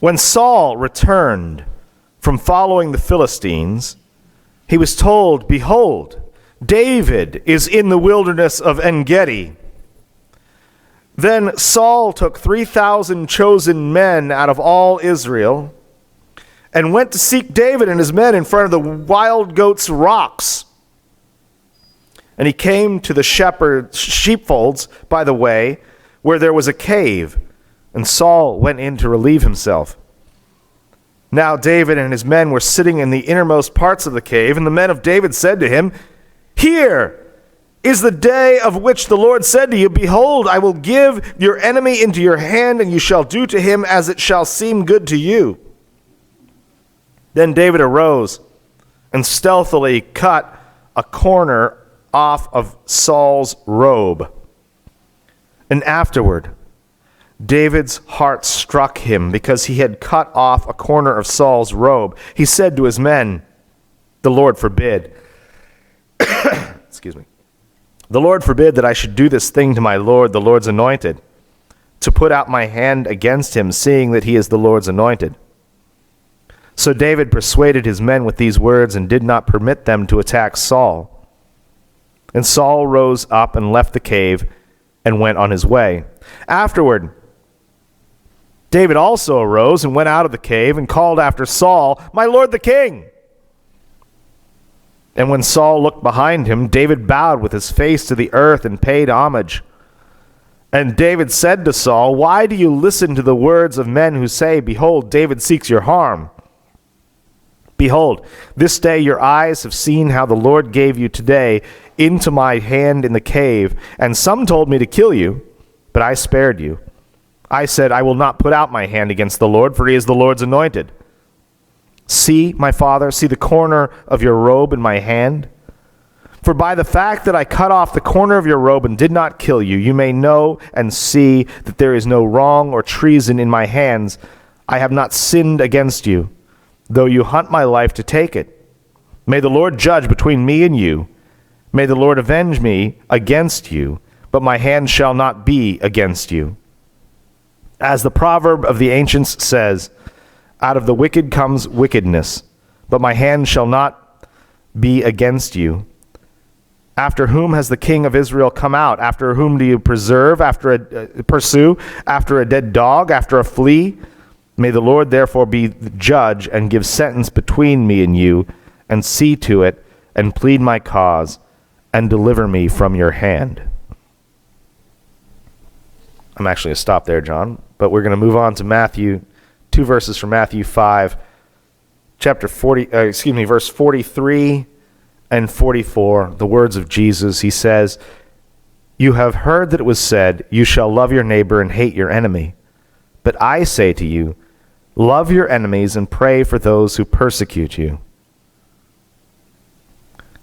When Saul returned from following the Philistines, he was told, "Behold, David is in the wilderness of En-Gedi." Then Saul took 3,000 chosen men out of all Israel and went to seek David and his men in front of the wild goats' rocks. And he came to the sheepfolds by the way, where there was a cave, and Saul went in to relieve himself. Now David and his men were sitting in the innermost parts of the cave, and the men of David said to him, "Here is the day of which the Lord said to you, Behold, I will give your enemy into your hand, and you shall do to him as it shall seem good to you." Then David arose and stealthily cut a corner off of Saul's robe. And afterward, David's heart struck him because he had cut off a corner of Saul's robe. He said to his men, "The Lord forbid." Excuse me. "The Lord forbid that I should do this thing to my Lord, the Lord's anointed, to put out my hand against him, seeing that he is the Lord's anointed." So David persuaded his men with these words and did not permit them to attack Saul. And Saul rose up and left the cave and went on his way. Afterward, David also arose and went out of the cave and called after Saul, "My lord the king." And when Saul looked behind him, David bowed with his face to the earth and paid homage. And David said to Saul, "Why do you listen to the words of men who say, Behold, David seeks your harm? Behold, this day your eyes have seen how the Lord gave you today into my hand in the cave, and some told me to kill you, but I spared you. I said, I will not put out my hand against the Lord, for he is the Lord's anointed. See, my father, see the corner of your robe in my hand? For by the fact that I cut off the corner of your robe and did not kill you, you may know and see that there is no wrong or treason in my hands. I have not sinned against you, though you hunt my life to take it. May the Lord judge between me and you. May the Lord avenge me against you, but my hand shall not be against you. As the proverb of the ancients says, out of the wicked comes wickedness, but my hand shall not be against you. After whom has the king of Israel come out? After whom do you pursue? After a dead dog? After a flea? May the Lord therefore be the judge and give sentence between me and you, and see to it, and plead my cause, and deliver me from your hand. I'm actually going to stop there, John, but we're going to move on to Matthew, 2 verses from Matthew 5, verse 43 and 44, the words of Jesus. He says, "You have heard that it was said, you shall love your neighbor and hate your enemy. But I say to you, love your enemies and pray for those who persecute you."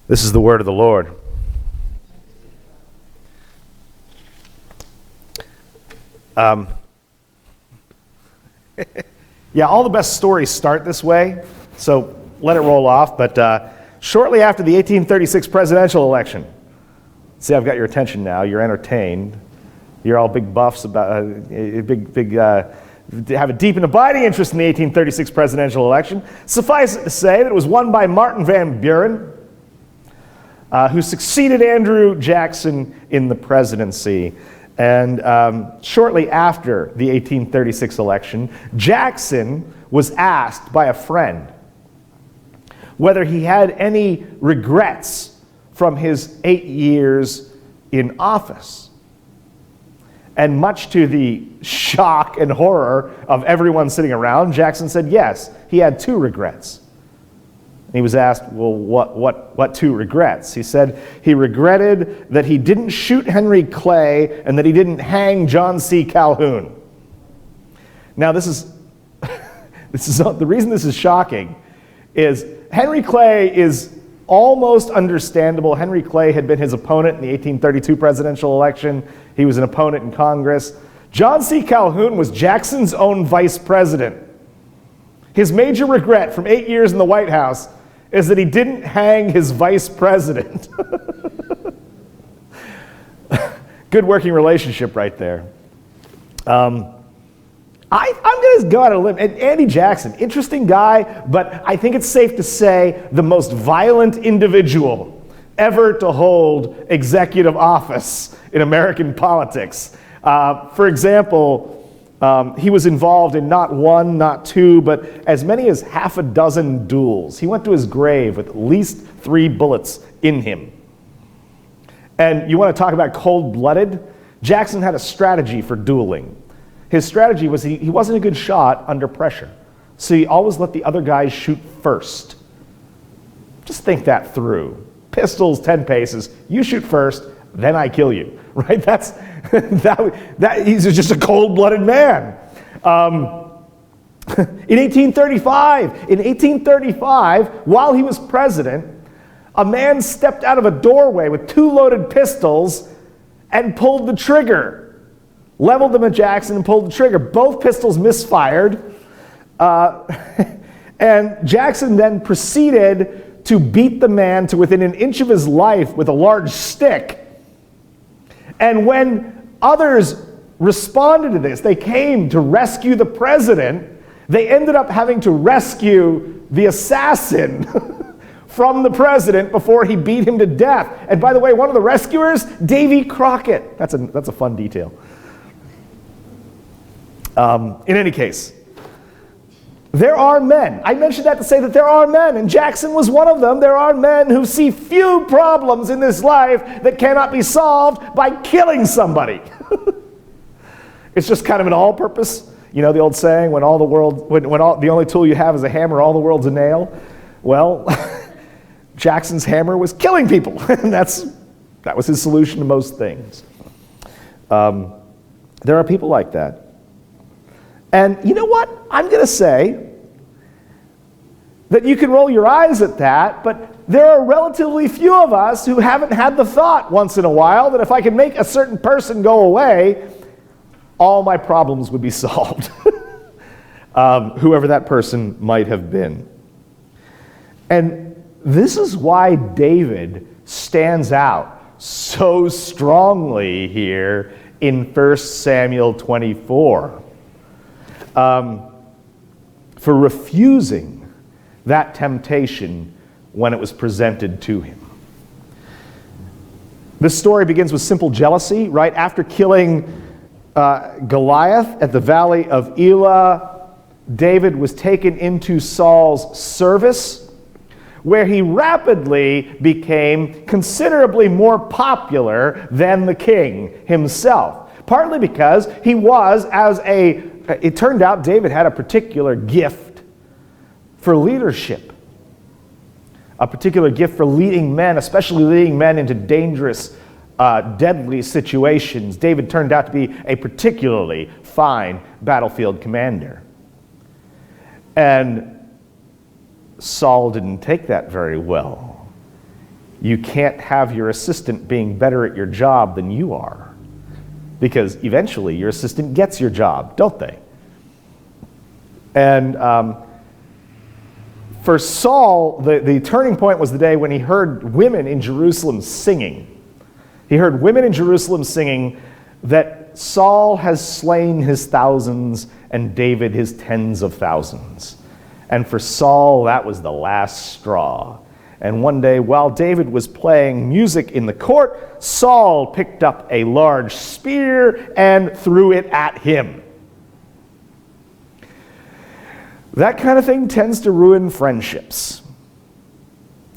This is the word of the Lord. Yeah, all the best stories start this way, so let it roll off. But shortly after the 1836 presidential election, see, I've got your attention now. You're entertained. You're all big buffs about have a deep and abiding interest in the 1836 presidential election. Suffice it to say that it was won by Martin Van Buren, who succeeded Andrew Jackson in the presidency. And shortly after the 1836 election, Jackson was asked by a friend whether he had any regrets from his 8 years in office. And much to the shock and horror of everyone sitting around, Jackson said yes, he had 2 regrets. He was asked, well, what 2 regrets? He said he regretted that he didn't shoot Henry Clay and that he didn't hang John C. Calhoun. Now this is the reason this is shocking is Henry Clay is almost understandable. Henry Clay had been his opponent in the 1832 presidential election. He was an opponent in Congress. John C. Calhoun was Jackson's own vice president. His major regret from 8 years in the White House is that he didn't hang his vice president. Good working relationship right there. I'm going just go out on a limb. And Andy Jackson, interesting guy, but I think it's safe to say the most violent individual ever to hold executive office in American politics. For example, he was involved in not one, not two, but as many as half a dozen duels. He went to his grave with at least 3 bullets in him. And you want to talk about cold-blooded? Jackson had a strategy for dueling. His strategy was he wasn't a good shot under pressure. So he always let the other guys shoot first. Just think that through. Pistols, 10 paces, you shoot first, then I kill you, right? He's just a cold-blooded man. In 1835, while he was president, a man stepped out of a doorway with 2 loaded pistols and pulled the trigger. Leveled them at Jackson and pulled the trigger. Both pistols misfired. And Jackson then proceeded to beat the man to within an inch of his life with a large stick. And when others responded to this, they came to rescue the president, they ended up having to rescue the assassin from the president before he beat him to death. And by the way, one of the rescuers, Davy Crockett. That's a fun detail. In any case, there are men. I mentioned that to say that there are men, and Jackson was one of them. There are men who see few problems in this life that cannot be solved by killing somebody. It's just kind of an all-purpose, the old saying, when the only tool you have is a hammer, all the world's a nail. Well, Jackson's hammer was killing people, and that was his solution to most things. There are people like that. And you know what? I'm going to say that you can roll your eyes at that, but there are relatively few of us who haven't had the thought once in a while that if I could make a certain person go away, all my problems would be solved. Whoever that person might have been. And this is why David stands out so strongly here in 1 Samuel 24. For refusing that temptation when it was presented to him. This story begins with simple jealousy, right? After killing Goliath at the valley of Elah, David was taken into Saul's service, where he rapidly became considerably more popular than the king himself. Partly because he was, it turned out David had a particular gift for leadership. A particular gift for leading men, especially leading men into dangerous, deadly situations. David turned out to be a particularly fine battlefield commander. And Saul didn't take that very well. You can't have your assistant being better at your job than you are. Because eventually your assistant gets your job, don't they? And for Saul, the turning point was the day when he heard women in Jerusalem singing. He heard women in Jerusalem singing that Saul has slain his thousands and David his tens of thousands. And for Saul, that was the last straw. And one day, while David was playing music in the court, Saul picked up a large spear and threw it at him. That kind of thing tends to ruin friendships.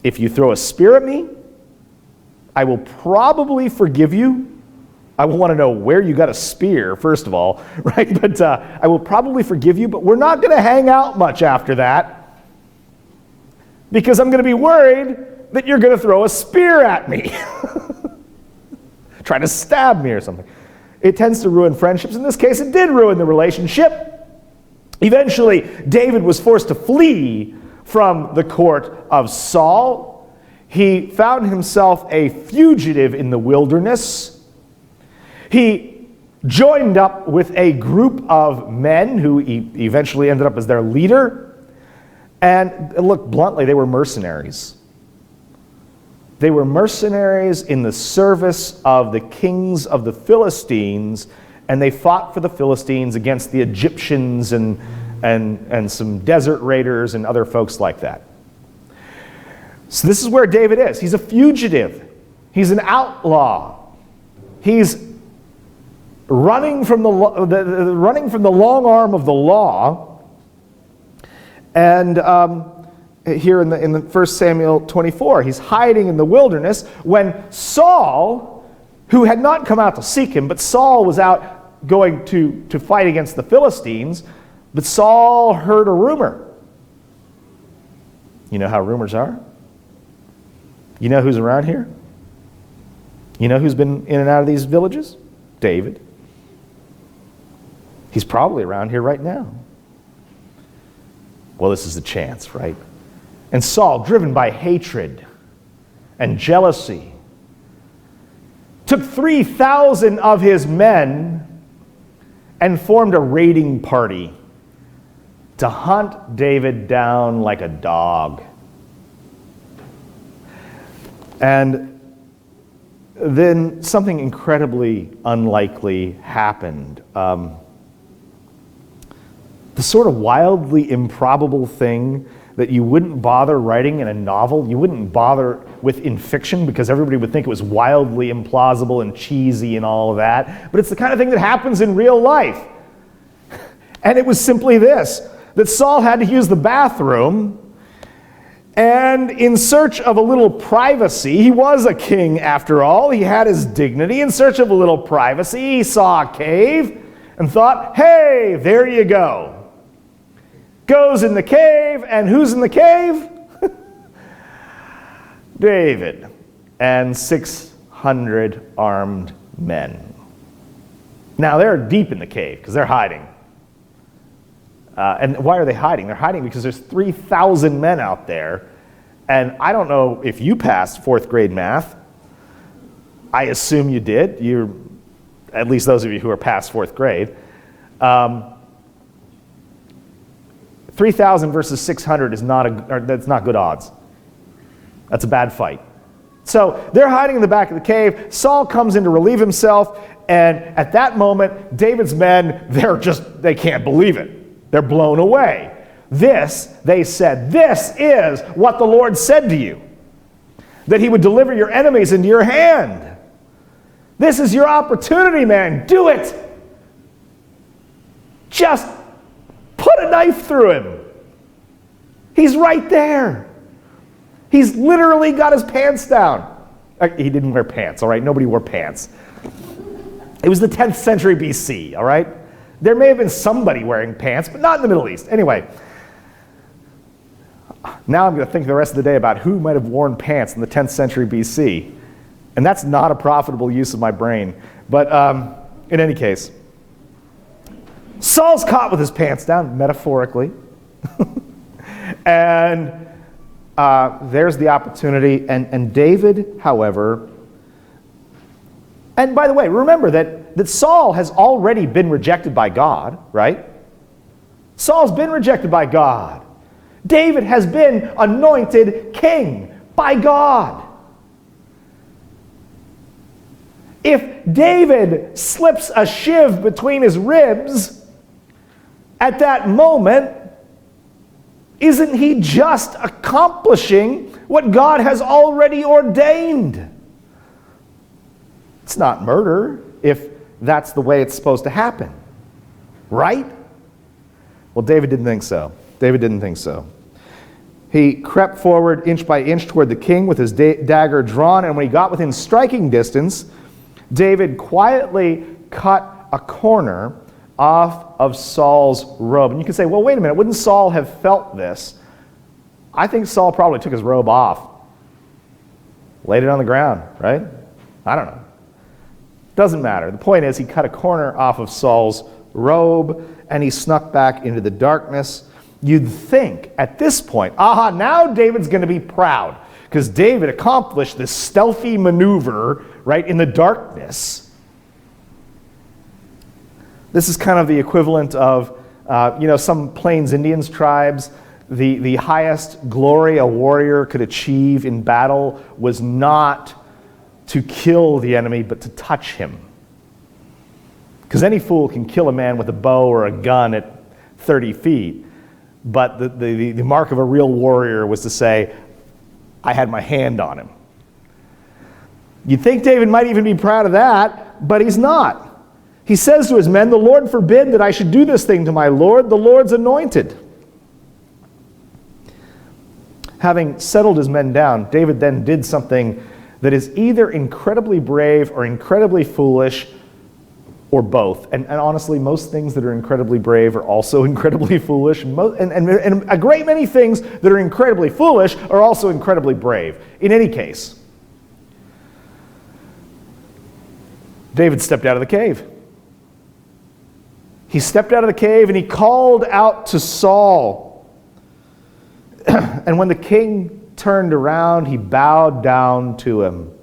If you throw a spear at me, I will probably forgive you. I will want to know where you got a spear, first of all, right? But I will probably forgive you, but we're not going to hang out much after that. Because I'm going to be worried that you're going to throw a spear at me. Trying to stab me or something. It tends to ruin friendships. In this case, it did ruin the relationship. Eventually, David was forced to flee from the court of Saul. He found himself a fugitive in the wilderness. He joined up with a group of men who eventually ended up as their leader. And look, bluntly, they were mercenaries. They were mercenaries in the service of the kings of the Philistines and they fought for the Philistines against the Egyptians and some desert raiders and other folks like that. So this is where David is. He's a fugitive. He's an outlaw. He's running from the long arm of the law. And here in the 1 Samuel 24, he's hiding in the wilderness when Saul, who had not come out to seek him, but Saul was out going to fight against the Philistines, but Saul heard a rumor. You know how rumors are? You know who's around here? You know who's been in and out of these villages? David. He's probably around here right now. Well, this is the chance, right? And Saul, driven by hatred and jealousy, took 3,000 of his men and formed a raiding party to hunt David down like a dog. And then something incredibly unlikely happened. The sort of wildly improbable thing that you wouldn't bother writing in a novel, you wouldn't bother with in fiction because everybody would think it was wildly implausible and cheesy and all of that. But it's the kind of thing that happens in real life. And it was simply this, that Saul had to use the bathroom, and in search of a little privacy, he was a king after all, he had his dignity. In search of a little privacy, he saw a cave and thought, hey, there you go. Goes in the cave, and who's in the cave? David and 600 armed men. Now they're deep in the cave because they're hiding. And why are they hiding? They're hiding because there's 3,000 men out there. And I don't know if you passed fourth grade math. I assume you did. You're, at least those of you who are past fourth grade. 3,000 versus 600 is that's not good odds. That's a bad fight. So they're hiding in the back of the cave. Saul comes in to relieve himself, and at that moment, David's men, they can't believe it. They're blown away. They said, this is what the Lord said to you, that he would deliver your enemies into your hand. This is your opportunity, man. Do it. Just put a knife through him. He's right there. He's literally got his pants down. He didn't wear pants, all right? Nobody wore pants. It was the 10th century BC, all right? There may have been somebody wearing pants, but not in the Middle East. Anyway, now I'm going to think the rest of the day about who might have worn pants in the 10th century BC. And that's not a profitable use of my brain. But in any case, Saul's caught with his pants down, metaphorically. And there's the opportunity. And David, however, and by the way, remember that Saul has already been rejected by God, right? Saul's been rejected by God. David has been anointed king by God. If David slips a shiv between his ribs at that moment, isn't he just accomplishing what God has already ordained? It's not murder if that's the way it's supposed to happen, right? Well, David didn't think so. David didn't think so. He crept forward inch by inch toward the king with his dagger drawn, and when he got within striking distance, David quietly cut a corner off of Saul's robe. And you can say, well, wait a minute, wouldn't Saul have felt this? I think Saul probably took his robe off, laid it on the ground, right? I don't know. Doesn't matter. The point is, he cut a corner off of Saul's robe, and he snuck back into the darkness. You'd think at this point, now David's going to be proud, because David accomplished this stealthy maneuver right in the darkness. This is kind of the equivalent of, some Plains Indians tribes. The highest glory a warrior could achieve in battle was not to kill the enemy, but to touch him. Because any fool can kill a man with a bow or a gun at 30 feet. But the mark of a real warrior was to say, I had my hand on him. You'd think David might even be proud of that, but he's not. He says to his men, the Lord forbid that I should do this thing to my Lord, the Lord's anointed. Having settled his men down, David then did something that is either incredibly brave or incredibly foolish, or both. And honestly, most things that are incredibly brave are also incredibly foolish. And a great many things that are incredibly foolish are also incredibly brave. In any case, David stepped out of the cave. He stepped out of the cave and he called out to Saul. And when the king turned around, he bowed down to him.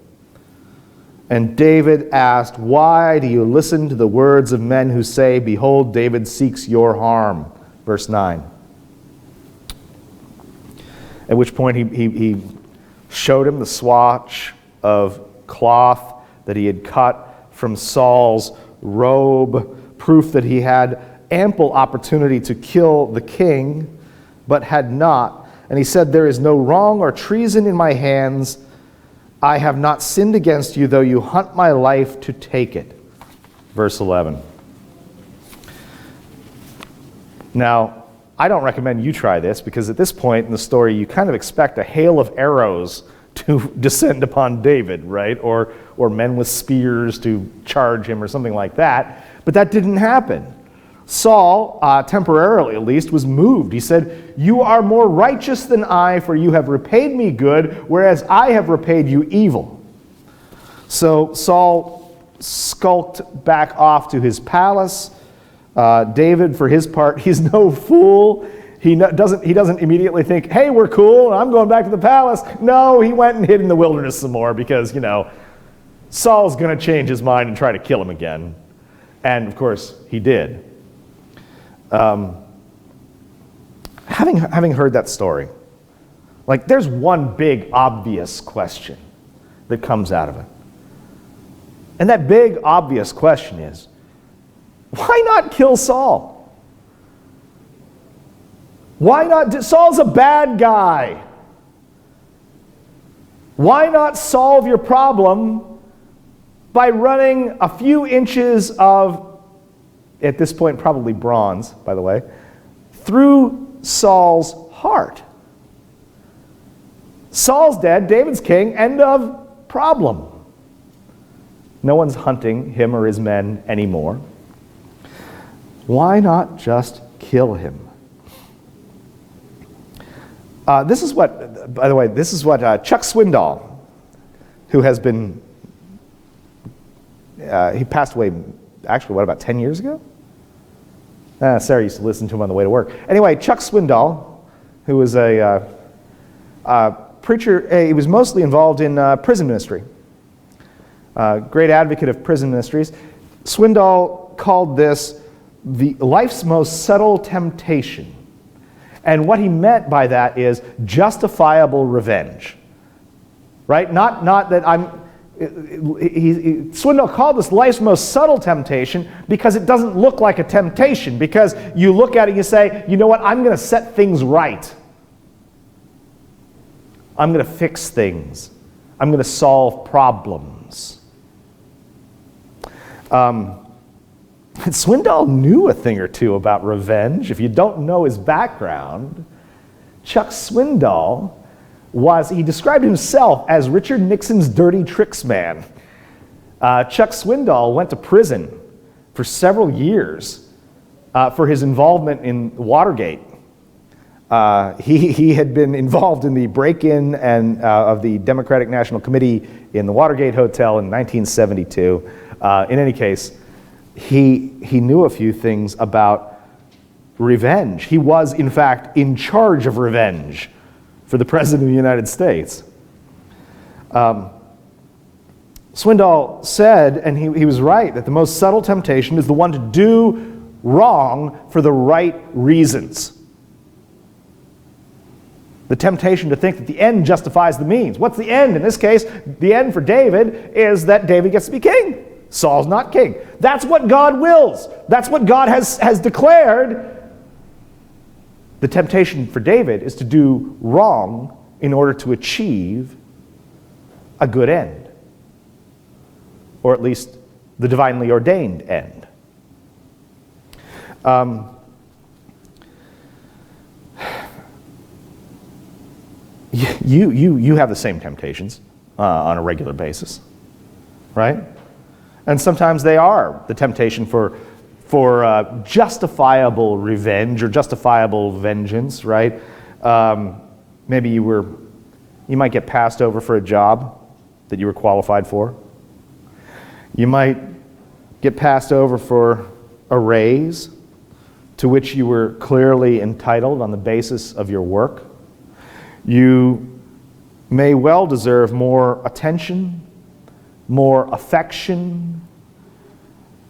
And David asked, why do you listen to the words of men who say, behold, David seeks your harm? Verse 9. At which point he showed him the swatch of cloth that he had cut from Saul's robe, proof that he had ample opportunity to kill the king, but had not. And he said, there is no wrong or treason in my hands. I have not sinned against you, though you hunt my life to take it. Verse 11. Now, I don't recommend you try this, because at this point in the story, you kind of expect a hail of arrows to descend upon David, right? Or men with spears to charge him or something like that. But that didn't happen. Saul, temporarily at least, was moved. He said, you are more righteous than I, for you have repaid me good, whereas I have repaid you evil. So Saul skulked back off to his palace. David, for his part, he's no fool. He doesn't immediately think, hey, we're cool, I'm going back to the palace. No, he went and hid in the wilderness some more because, Saul's going to change his mind and try to kill him again. And, of course, he did. Having heard that story, there's one big obvious question that comes out of it. And that big obvious question is, why not kill Saul? Why not? Saul's a bad guy. Why not solve your problem by running a few inches of, at this point probably bronze, by the way, through Saul's heart? Saul's dead, David's king, end of problem. No one's hunting him or his men anymore. Why not just kill him? This is what Chuck Swindoll, who has been, he passed away, actually, about 10 years ago? Sarah used to listen to him on the way to work. Anyway, Chuck Swindoll, who was a preacher, he was mostly involved in prison ministry. Great advocate of prison ministries. Swindoll called this the life's most subtle temptation. And what he meant by that is justifiable revenge. Right? Not that Swindoll called this life's most subtle temptation because it doesn't look like a temptation. Because you look at it and you say, you know what, I'm going to set things right. I'm going to fix things. I'm going to solve problems. Swindoll knew a thing or two about revenge. If you don't know his background, Chuck Swindoll he described himself as Richard Nixon's dirty tricks man. Chuck Swindoll went to prison for several years for his involvement in Watergate. He had been involved in the break-in of the Democratic National Committee in the Watergate Hotel in 1972. In any case, he knew a few things about revenge. He was, in fact, in charge of revenge for the President of the United States. Swindoll said, and he was right, that the most subtle temptation is the one to do wrong for the right reasons. The temptation to think that the end justifies the means. What's the end? In this case, the end for David is that David gets to be king. Saul's not king. That's what God wills. That's what God has declared. The temptation for David is to do wrong in order to achieve a good end, or at least the divinely ordained end. You have the same temptations on a regular basis, right? And sometimes they are the temptation for justifiable revenge or justifiable vengeance, right? Maybe you might get passed over for a job that you were qualified for. You might get passed over for a raise to which you were clearly entitled on the basis of your work. You may well deserve more attention, more affection,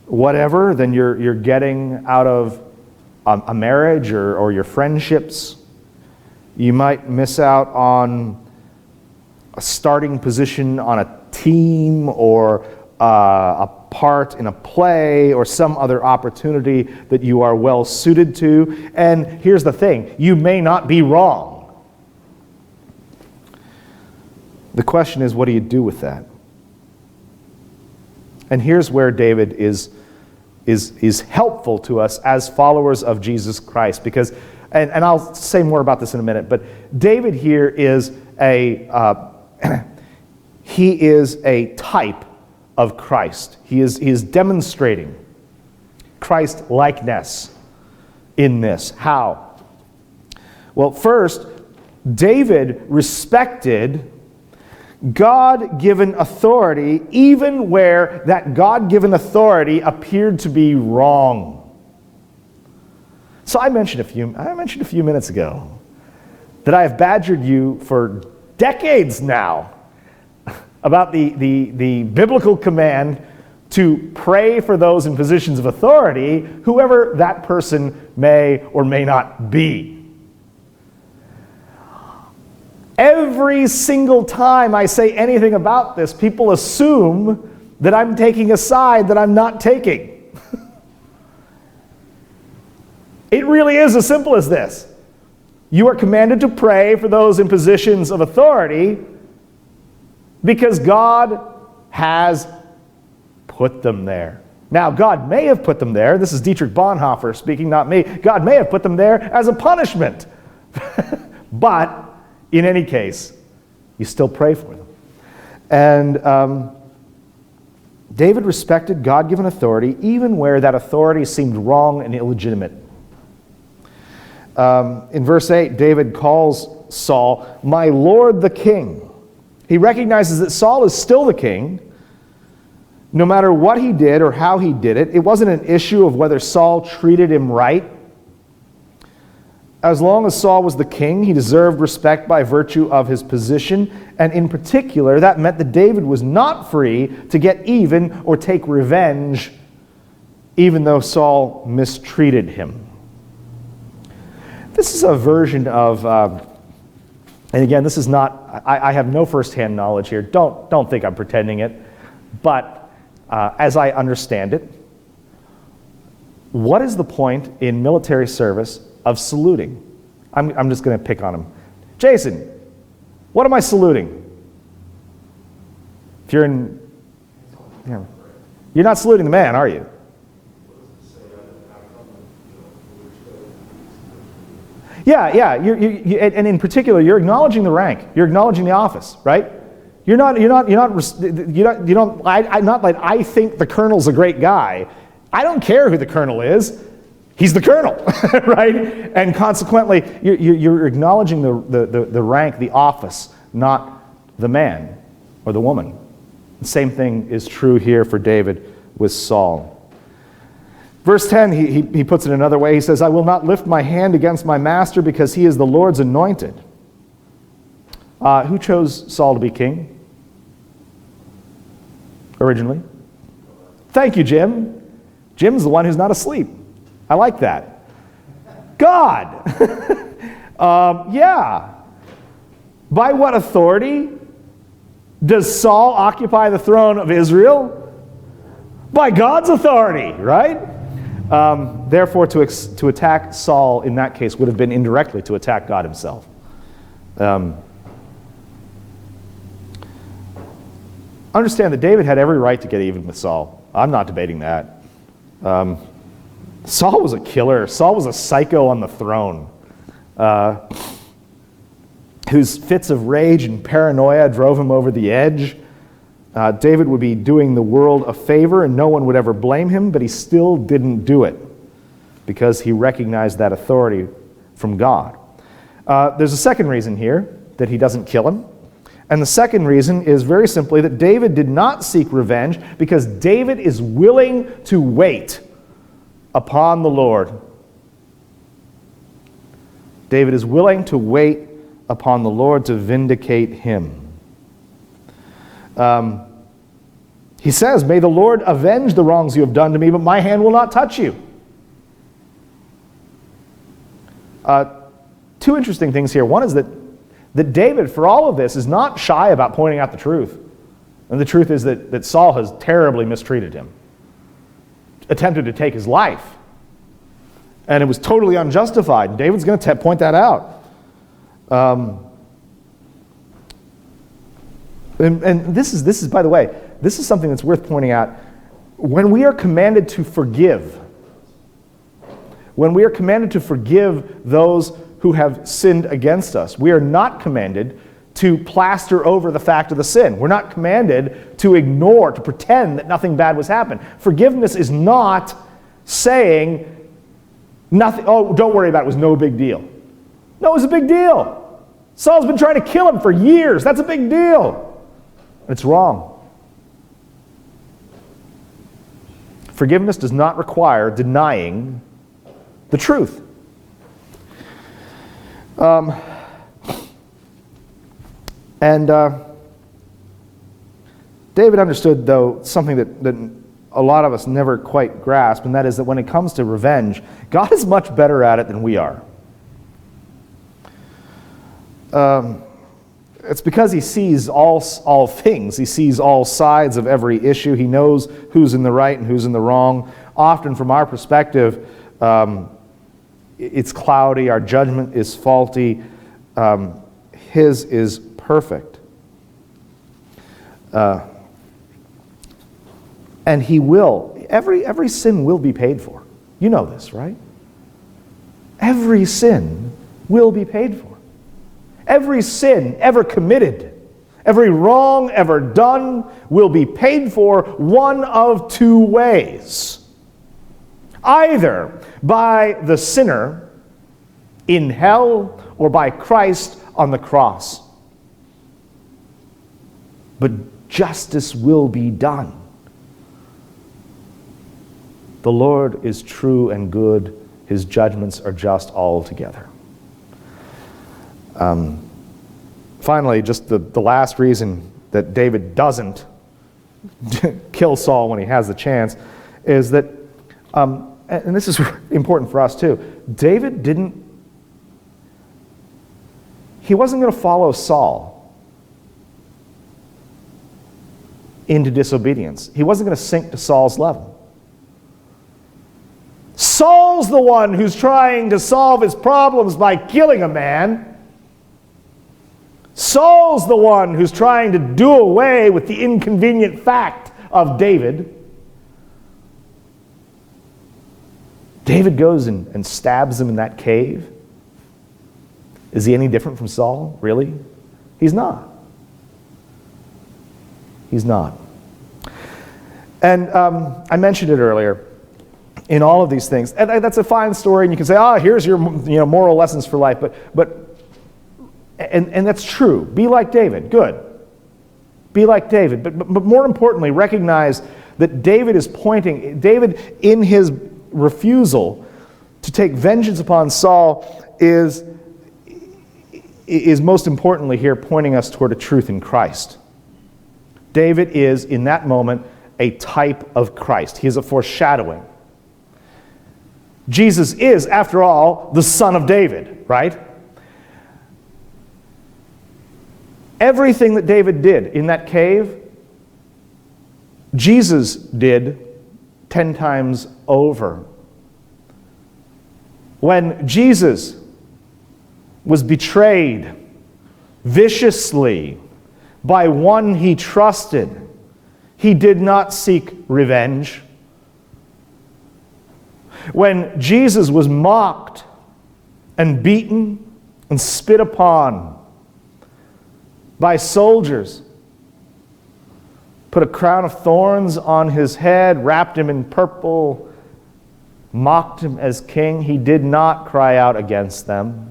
whatever, than you're getting out of a marriage or your friendships. You might miss out on a starting position on a team or a part in a play or some other opportunity that you are well suited to. And here's the thing, you may not be wrong. The question is, what do you do with that? And here's where David is helpful to us as followers of Jesus Christ, because, and I'll say more about this in a minute, but David here is he is a type of Christ. He is demonstrating Christ-likeness in this. How? Well, first, David respected God-given authority even where that God-given authority appeared to be wrong. So I mentioned a few minutes ago that I have badgered you for decades now about the biblical command to pray for those in positions of authority, whoever that person may or may not be. Every single time I say anything about this, people assume that I'm taking a side that I'm not taking. It really is as simple as this. You are commanded to pray for those in positions of authority because God has put them there. Now, God may have put them there. This is Dietrich Bonhoeffer speaking, not me. God may have put them there as a punishment. But in any case, you still pray for them. And David respected God-given authority even where that authority seemed wrong and illegitimate. In verse 8, David calls Saul, "My Lord the King." He recognizes that Saul is still the king. No matter what he did or how he did it, it wasn't an issue of whether Saul treated him right. As long as Saul was the king, he deserved respect by virtue of his position, and in particular, that meant that David was not free to get even or take revenge, even though Saul mistreated him. This is a version of, and again, this is not, I have no firsthand knowledge here. Don't think I'm pretending it, but as I understand it, what is the point in military service of saluting? I'm just going to pick on him. Jason, what am I saluting? If you're in, you're not saluting the man, are you? Yeah. And in particular, you're acknowledging the rank. You're acknowledging the office, right? You're not like I think the colonel's a great guy. I don't care who the colonel is. He's the colonel, right? And consequently, you're acknowledging the rank, the office, not the man or the woman. The same thing is true here for David with Saul. Verse 10, he puts it another way. He says, "I will not lift my hand against my master because he is the Lord's anointed." Who chose Saul to be king originally? Thank you, Jim. Jim's the one who's not asleep. I like that. God. Yeah. By what authority does Saul occupy the throne of Israel? By God's authority, right? Therefore, to attack Saul in that case would have been indirectly to attack God himself. Understand that David had every right to get even with Saul. I'm not debating that. Saul was a killer. Saul was a psycho on the throne, whose fits of rage and paranoia drove him over the edge. David would be doing the world a favor and no one would ever blame him, but he still didn't do it because he recognized that authority from God. There's a second reason here that he doesn't kill him. And the second reason is very simply that David did not seek revenge because David is willing to wait upon the Lord. David is willing to wait upon the Lord to vindicate him. He says, "May the Lord avenge the wrongs you have done to me, but my hand will not touch you." Two interesting things here. One is that David, for all of this, is not shy about pointing out the truth. And the truth is that Saul has terribly mistreated him, attempted to take his life. And it was totally unjustified. David's going to point that out. And this is, by the way, this is something that's worth pointing out. When we are commanded to forgive, those who have sinned against us, we are not commanded to plaster over the fact of the sin. We're not commanded to ignore, to pretend that nothing bad was happened. Forgiveness is not saying nothing, oh, don't worry about it, it was no big deal. No, it was a big deal. Saul's been trying to kill him for years. That's a big deal. It's wrong. Forgiveness does not require denying the truth. David understood, though, something that a lot of us never quite grasp, and that is that when it comes to revenge, God is much better at it than we are. It's because he sees all things. He sees all sides of every issue. He knows who's in the right and who's in the wrong. Often, from our perspective, it's cloudy. Our judgment is faulty. His is perfect. And he will. Every sin will be paid for. You know this, right? Every sin will be paid for. Every sin ever committed, every wrong ever done will be paid for one of two ways. Either by the sinner in hell or by Christ on the cross. But justice will be done. The Lord is true and good. His judgments are just altogether. Finally, just the last reason that David doesn't kill Saul when he has the chance is that, and this is important for us too, David he wasn't going to follow Saul into disobedience. He wasn't going to sink to Saul's level. Saul's the one who's trying to solve his problems by killing a man. Saul's the one who's trying to do away with the inconvenient fact of David. David goes and stabs him in that cave. Is he any different from Saul? Really? He's not. He's not. And I mentioned it earlier. In all of these things, and that's a fine story, and you can say, here's your moral lessons for life, but that's true. Be like David. Good. Be like David. But more importantly, recognize that David in his refusal to take vengeance upon Saul is most importantly here pointing us toward a truth in Christ. David is, in that moment, a type of Christ. He is a foreshadowing. Jesus is, after all, the son of David, right? Everything that David did in that cave, Jesus did 10 times over. When Jesus was betrayed viciously by one he trusted, he did not seek revenge. When Jesus was mocked and beaten and spit upon by soldiers, put a crown of thorns on his head, wrapped him in purple, mocked him as king, he did not cry out against them.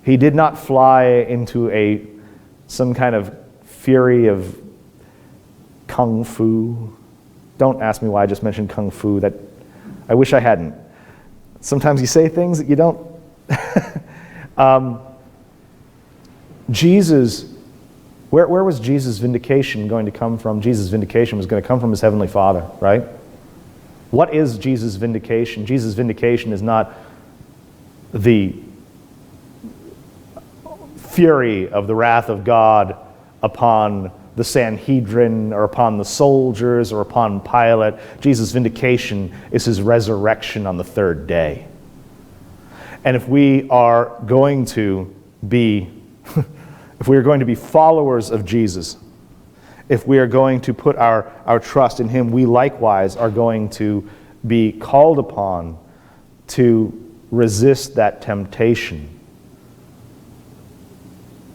He did not fly into some kind of fury of kung fu. Don't ask me why I just mentioned kung fu. That I wish I hadn't. Sometimes you say things that you don't. Jesus, where was Jesus' vindication going to come from? Jesus' vindication was going to come from his heavenly Father, right? What is Jesus' vindication? Jesus' vindication is not the fury of the wrath of God upon the Sanhedrin or upon the soldiers or upon Pilate. Jesus' vindication is his resurrection on the third day. And if we are going to be followers of Jesus, if we are going to put our trust in him, we likewise are going to be called upon to resist that temptation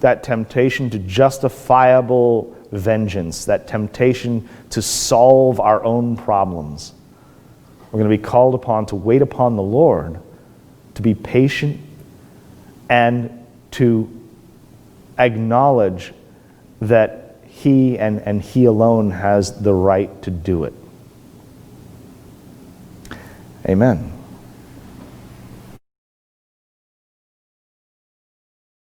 to justifiable vengeance, that temptation to solve our own problems. We're going to be called upon to wait upon the Lord, to be patient, and to acknowledge that he and he alone has the right to do it. Amen.